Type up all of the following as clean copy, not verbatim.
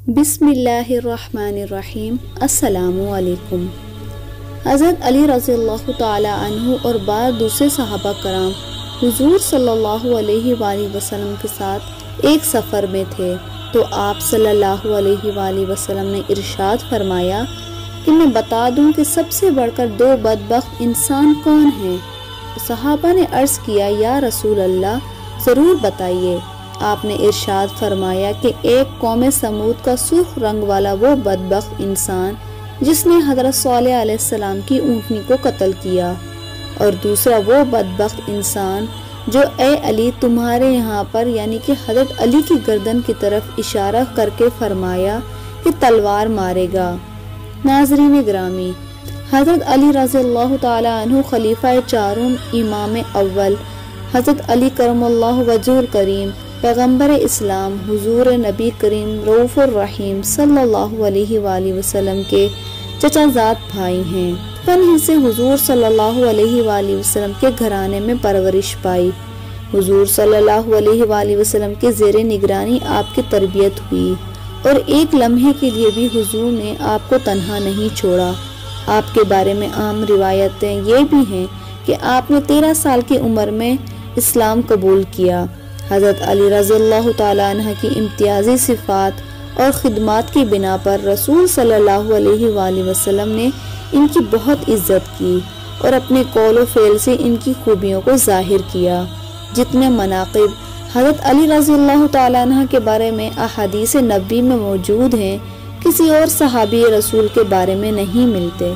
بسم اللہ الرحمن الرحیم۔ السلام علیکم۔ حضرت علی رضی اللہ تعالی عنہ اور بعض دوسرے صحابہ کرام حضور صلی اللہ علیہ وآلہ وسلم کے ساتھ ایک سفر میں تھے تو آپ صلی اللہ علیہ وآلہ وسلم نے ارشاد فرمایا کہ میں بتا دوں کہ سب سے بڑھ کر دو بدبخت انسان کون ہیں؟ صحابہ نے عرض کیا یا رسول اللہ ضرور بتائیے۔ آپ نے ارشاد فرمایا کہ ایک قوم سمود کا سرخ رنگ والا وہ بدبخت انسان جس نے حضرت صالح علیہ السلام کی اونٹنی کو قتل کیا، اور دوسرا وہ بدبخت انسان جو اے علی تمہارے یہاں پر یعنی کہ حضرت علی کی گردن کی طرف اشارہ کر کے فرمایا کہ تلوار مارے گا۔ ناظرین گرامی، حضرت علی رضی اللہ تعالی عنہ خلیفہ چارم امام اول حضرت علی کرم اللہ وجہ الکریم پیغمبر اسلام حضور نبی کریم رؤوف الرحیم صلی اللہ علیہ وآلہ وسلم کے چچا زاد بھائی ہیں۔ ہی سے حضور صلی اللہ علیہ وآلہ وسلم کے گھرانے میں پرورش پائی۔ حضور صلی اللہ علیہ وآلہ وسلم کے زیر نگرانی آپ کی تربیت ہوئی، اور ایک لمحے کے لیے بھی حضور نے آپ کو تنہا نہیں چھوڑا۔ آپ کے بارے میں عام روایتیں یہ بھی ہیں کہ آپ نے 13 سال کی عمر میں اسلام قبول کیا۔ حضرت علی رضی اللہ تعالیٰ عنہ کی امتیازی صفات اور خدمات کی بنا پر رسول صلی اللہ علیہ وآلہ وسلم نے ان کی بہت عزت کی اور اپنے قول و فعل سے ان کی خوبیوں کو ظاہر کیا۔ جتنے مناقب حضرت علی رضی اللہ تعالیٰ عنہ کے بارے میں احادیث نبوی میں موجود ہیں، کسی اور صحابی رسول کے بارے میں نہیں ملتے۔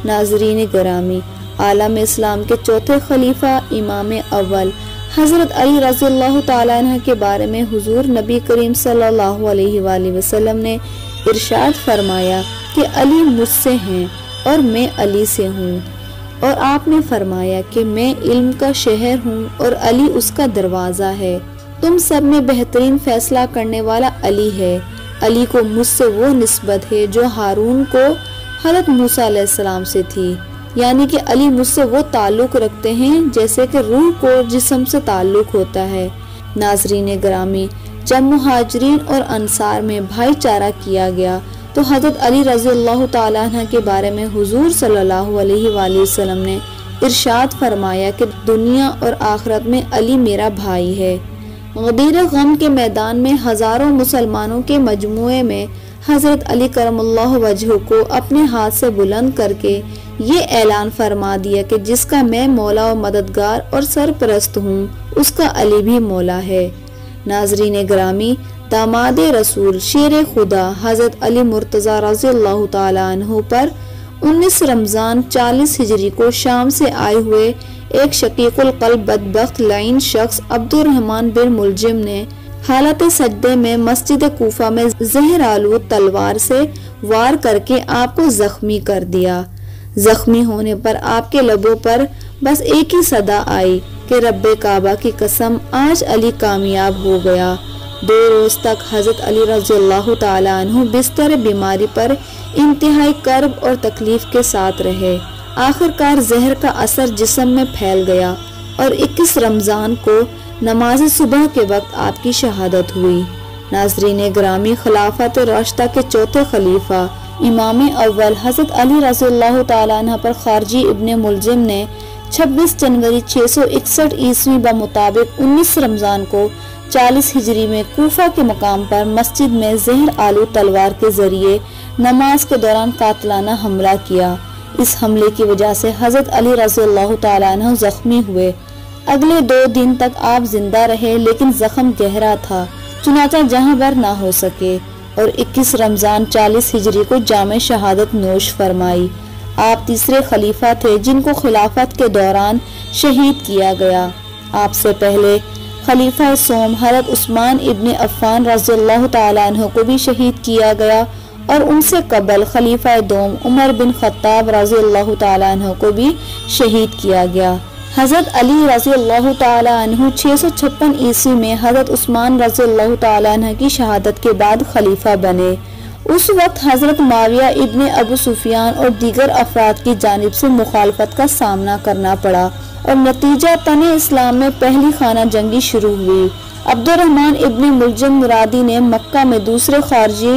ناظرین گرامی، عالم اسلام کے چوتھے خلیفہ امام اول حضرت علی رضی اللہ تعالیٰ عنہ کے بارے میں حضور نبی کریم صلی اللہ علیہ وآلہ وسلم نے ارشاد فرمایا کہ علی مجھ سے ہیں اور میں علی سے ہوں، اور آپ نے فرمایا کہ میں علم کا شہر ہوں اور علی اس کا دروازہ ہے۔ تم سب میں بہترین فیصلہ کرنے والا علی ہے۔ علی کو مجھ سے وہ نسبت ہے جو ہارون کو حضرت موسیٰ علیہ السلام سے تھی، یعنی کہ علی مجھ سے وہ تعلق رکھتے ہیں جیسے کہ روح کو جسم سے تعلق ہوتا ہے۔ ناظرین گرامی، جب مہاجرین اور انصار میں بھائی چارہ کیا گیا تو حضرت علی رضی اللہ تعالیٰ عنہ کے بارے میں حضور صلی اللہ علیہ وآلہ وسلم نے ارشاد فرمایا کہ دنیا اور آخرت میں علی میرا بھائی ہے۔ غدیر غم کے میدان میں ہزاروں مسلمانوں کے مجموعے میں حضرت علی کرم اللہ وجہہ کو اپنے ہاتھ سے بلند کر کے یہ اعلان فرما دیا کہ جس کا میں مولا و مددگار اور سرپرست ہوں اس کا علی بھی مولا ہے۔ ناظرین گرامی، داماد رسول شیر خدا حضرت علی مرتضیٰ رضی اللہ تعالی عنہ پر 19 رمضان 40 ہجری کو شام سے آئے ہوئے ایک شقیق القلب بدبخت لعین شخص عبد الرحمن بن ملجم نے حالت سجدے میں مسجد کوفہ میں زہر آلود تلوار سے وار کر کے آپ کو زخمی کر دیا۔ زخمی ہونے پر آپ کے لبوں پر بس ایک ہی صدا آئی کہ رب کعبہ کی قسم آج علی کامیاب ہو گیا۔ 2 روز تک حضرت علی رضی اللہ تعالی عنہ بستر بیماری پر انتہائی کرب اور تکلیف کے ساتھ رہے۔ آخرکار زہر کا اثر جسم میں پھیل گیا اور 21 رمضان کو نماز صبح کے وقت آپ کی شہادت ہوئی۔ ناظرین گرامی، خلافت راشدہ کے چوتھے خلیفہ امام اول حضرت علی رضی اللہ تعالیٰ عنہ پر خارجی ابن ملجم نے 26 جنوری 661 عیسوی بمطابق 19 رمضان کو 40 ہجری میں کوفہ کے مقام پر مسجد میں زہر آلود تلوار کے ذریعے نماز کے دوران قاتلانہ حملہ کیا۔ اس حملے کی وجہ سے حضرت علی رضی اللہ تعالیٰ عنہ زخمی ہوئے۔ اگلے 2 دن تک آپ زندہ رہے لیکن زخم گہرا تھا، چنانچہ جہاں بر نہ ہو سکے، اور 21 رمضان 40 ہجری کو جامع شہادت نوش فرمائی۔ آپ تیسرے خلیفہ تھے جن کو خلافت کے دوران شہید کیا گیا۔ آپ سے پہلے خلیفہ سوم حضرت عثمان ابن عفان رضی اللہ تعالیٰ عنہ کو بھی شہید کیا گیا، اور ان سے قبل خلیفہ دوم عمر بن خطاب رضی اللہ تعالیٰ عنہ کو بھی شہید کیا گیا۔ حضرت علی رضی اللہ تعالیٰ عنہ 656 عیسوی میں حضرت عثمان رضی اللہ تعالیٰ عنہ کی شہادت کے بعد خلیفہ بنے۔ اس وقت حضرت معاویہ ابن ابو سفیان اور دیگر افراد کی جانب سے مخالفت کا سامنا کرنا پڑا، اور نتیجہ تن اسلام میں پہلی خانہ جنگی شروع ہوئی۔ عبد الرحمن ابن ملجم مرادی نے مکہ میں دوسرے خارجی